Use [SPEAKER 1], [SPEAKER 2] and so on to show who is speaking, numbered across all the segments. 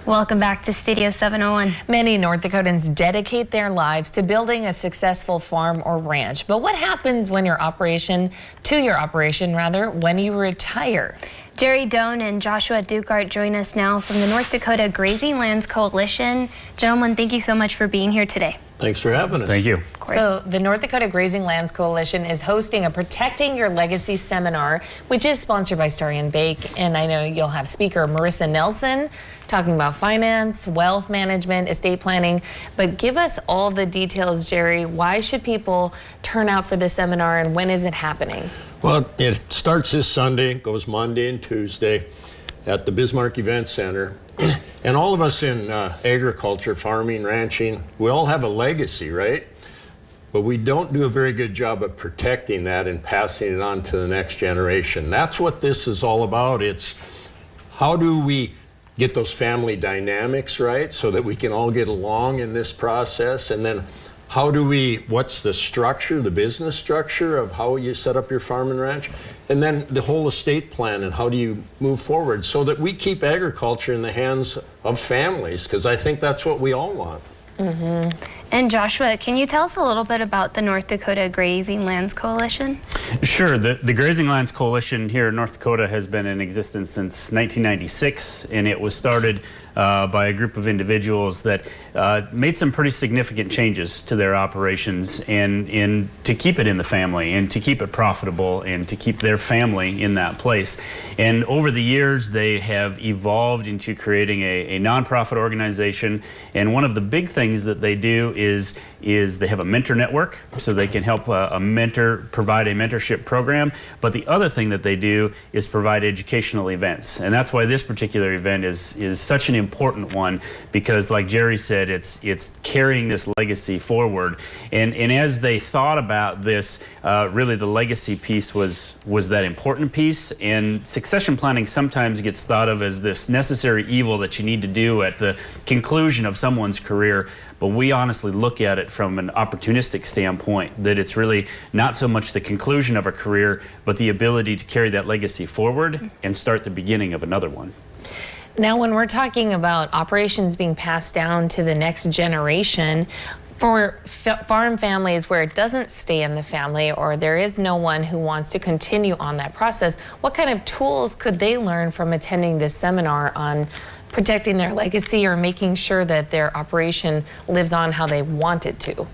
[SPEAKER 1] Welcome back to Studio 701.
[SPEAKER 2] Many North Dakotans dedicate their lives to building a successful farm or ranch. But what happens when your operation, when you retire?
[SPEAKER 1] Jerry Doan and Joshua Dukart join us now from the North Dakota Grazing Lands Coalition. Gentlemen, thank you so much for being here today.
[SPEAKER 3] Thanks for having us.
[SPEAKER 4] Thank you.
[SPEAKER 1] Of course.
[SPEAKER 2] So the North Dakota Grazing Lands Coalition is hosting a Protecting Your Legacy seminar, which is sponsored by Starry & Bake. And I know you'll have speaker Marissa Nelson talking about finance, wealth management, estate planning. But give us all the details, Jerry. Why should people turn out for this seminar, and when is it happening?
[SPEAKER 3] Well, it starts this Sunday, goes Monday and Tuesday at the Bismarck Event Center. And all of us in agriculture, farming, ranching, we all have a legacy, right? But we don't do a very good job of protecting that and passing it on to the next generation. That's what this is all about. It's how do we get those family dynamics right so that we can all get along in this process, and then how do we, what's the structure, the business structure of how you set up your farm and ranch, and then the whole estate plan and how do you move forward so that we keep agriculture in the hands of families, because I think that's what we all want.
[SPEAKER 1] Mm-hmm. And Joshua, can you tell us a little bit about the North Dakota Grazing Lands Coalition?
[SPEAKER 4] Sure. The Grazing Lands Coalition here in North Dakota has been in existence since 1996, and it was started by a group of individuals that made some pretty significant changes to their operations and to keep it in the family and to keep it profitable and to keep their family in that place. And over the years, they have evolved into creating a nonprofit organization. And one of the big things that they do is they have a mentor network, so they can help provide a mentorship program. But the other thing that they do is provide educational events. And that's why this particular event is such an important one, because like Jerry said, it's carrying this legacy forward. And as they thought about this, really the legacy piece was that important piece. And succession planning sometimes gets thought of as this necessary evil that you need to do at the conclusion of someone's career. But we honestly look at it from an opportunistic standpoint, that it's really not so much the conclusion of a career, but the ability to carry that legacy forward and start the beginning of another one.
[SPEAKER 2] Now, when we're talking about operations being passed down to the next generation, for farm families where it doesn't stay in the family or there is no one who wants to continue on that process, what kind of tools could they learn from attending this seminar on protecting their legacy or making sure that their operation lives on how they want it to?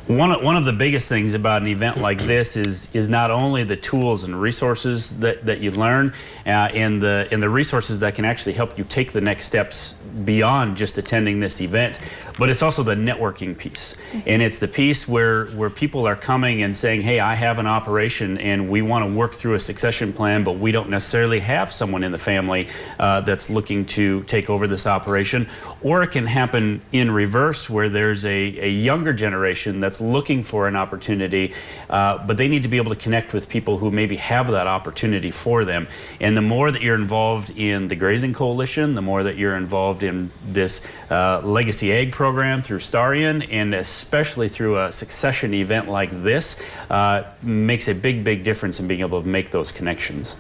[SPEAKER 4] One of the biggest things about an event like this is not only the tools and resources that you learn and the resources that can actually help you take the next steps beyond just attending this event, but it's also the networking piece. And it's the piece where people are coming and saying, hey, I have an operation and we want to work through a succession plan, but we don't necessarily have someone in the family that's looking to take over this operation. Or it can happen in reverse, where there's a younger generation that's looking for an opportunity, but they need to be able to connect with people who maybe have that opportunity for them. And the more that you're involved in the Grazing Coalition, the more that you're involved in this Legacy Ag program through Starian, and especially through a succession event like this, makes a big difference in being able to make those connections.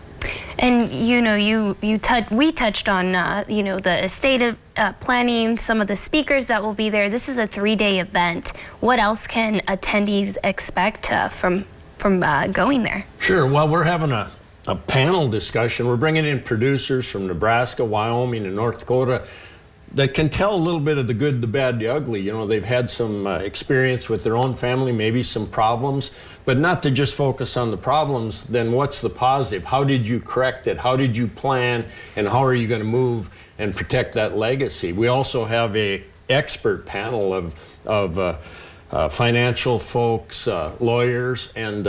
[SPEAKER 1] And we touched on the estate planning, some of the speakers that will be there. This is a 3-day event. What else can attendees expect from going there?
[SPEAKER 3] Sure. Well, we're having a panel discussion. We're bringing in producers from Nebraska, Wyoming, and North Dakota that can tell a little bit of the good, the bad, the ugly. You know, they've had some experience with their own family, maybe some problems, but not to just focus on the problems. Then what's the positive? How did you correct it? How did you plan? And how are you going to move and protect that legacy? We also have a expert panel of financial folks, lawyers, and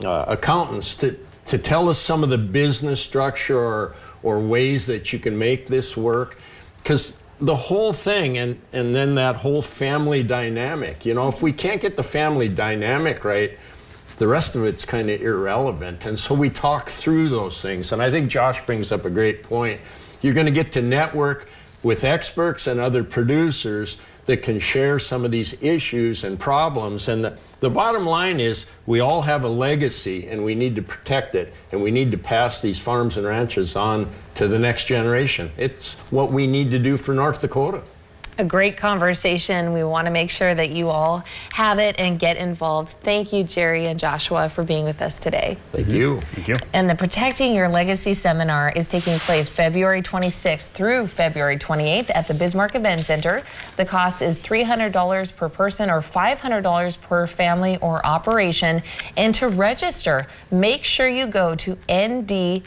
[SPEAKER 3] accountants to tell us some of the business structure or ways that you can make this work. Because the whole thing, and then that whole family dynamic, you know, if we can't get the family dynamic right, the rest of it's kind of irrelevant. And so we talk through those things. And I think Josh brings up a great point. You're going to get to network with experts and other producers that can share some of these issues and problems. And the bottom line is we all have a legacy and we need to protect it, and we need to pass these farms and ranches on to the next generation. It's what we need to do for North Dakota.
[SPEAKER 2] A great conversation. We want to make sure that you all have it and get involved. Thank you, Jerry and Joshua, for being with us today.
[SPEAKER 3] Thank you.
[SPEAKER 4] Thank you.
[SPEAKER 2] And the Protecting Your Legacy Seminar is taking place February 26th through February 28th at the Bismarck Event Center. The cost is $300 per person or $500 per family or operation. And to register, make sure you go to ndglc.com.